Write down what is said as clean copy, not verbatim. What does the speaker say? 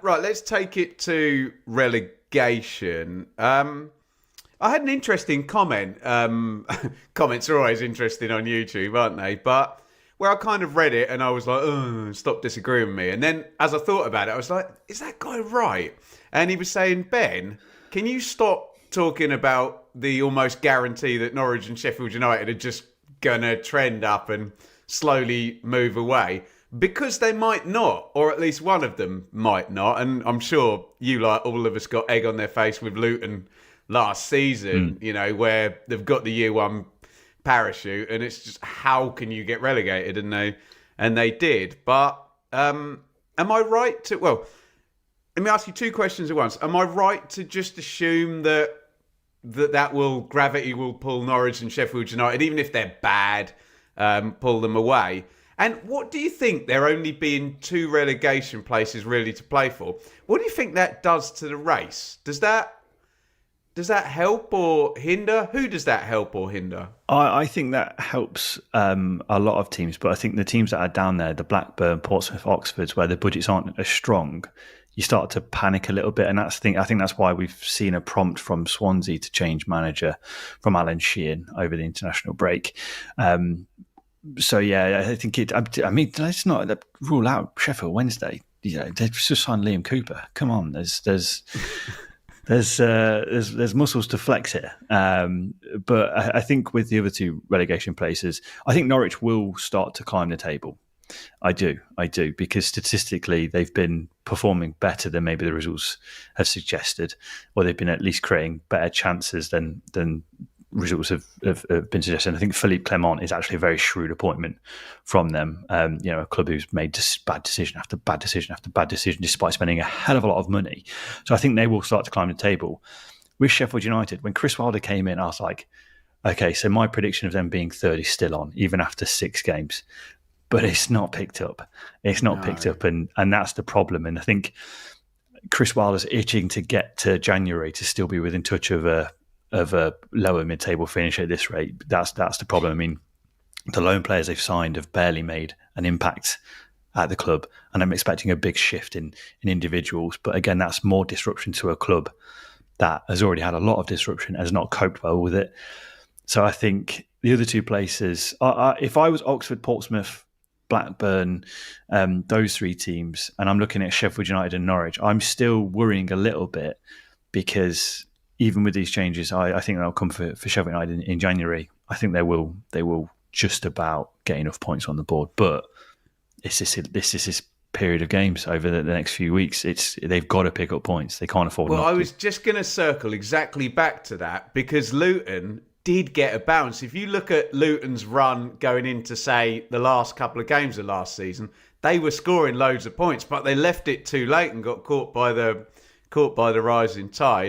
Right, let's take it to relegation. I had an interesting comment. Comments are always interesting on YouTube, aren't they? But where I kind of read it and I was like, oh, stop disagreeing with me. And then as I thought about it, I was like, is that guy right? And he was saying, Ben, can you stop talking about the almost guarantee that Norwich and Sheffield United are just going to trend up and slowly move away? Because they might not, or at least one of them might not. And I'm sure you, like all of us, got egg on their face with Luton last season, where they've got the year one parachute, and it's just how can you get relegated? And they did. But am I right to? Well, let me ask you two questions at once. Am I right to just assume that gravity will pull Norwich and Sheffield United, even if they're bad, pull them away? And what do you think, there only being two relegation places really to play for? What do you think that does to the race? Does that help or hinder? Who does that help or hinder? I think that helps a lot of teams, but I think the teams that are down there, the Blackburn, Portsmouth, Oxfords, where the budgets aren't as strong, you start to panic a little bit. And I think that's why we've seen a prompt from Swansea to change manager from Alan Sheehan over the international break. So yeah, I think let's not rule out Sheffield Wednesday. They just signed Liam Cooper. Come on, there's muscles to flex here. But I think with the other two relegation places, I think Norwich will start to climb the table. I do, because statistically they've been performing better than maybe the results have suggested, or they've been at least creating better chances than results have been suggested. I think Philippe Clement is actually a very shrewd appointment from them. A club who's made bad decision after bad decision after bad decision, despite spending a hell of a lot of money. So I think they will start to climb the table. With Sheffield United, when Chris Wilder came in, I was like, okay, so my prediction of them being third is still on, even after 6 games. But it's not picked up. And that's the problem. And I think Chris Wilder's itching to get to January to still be within touch of a lower mid-table finish at this rate. That's the problem. I mean, the loan players they've signed have barely made an impact at the club, and I'm expecting a big shift in individuals. But again, that's more disruption to a club that has already had a lot of disruption, has not coped well with it. So I think the other two places, if I was Oxford, Portsmouth, Blackburn, those 3 teams, and I'm looking at Sheffield United and Norwich, I'm still worrying a little bit, because even with these changes, I think they'll come for Sheffield United in January. I think they will just about get enough points on the board. But this is this period of games over the next few weeks. They've got to pick up points. They can't afford. Well, I was just going to circle exactly back to that, because Luton did get a bounce. If you look at Luton's run going into, say, the last couple of games of last season, they were scoring loads of points, but they left it too late and got caught by the rising tide.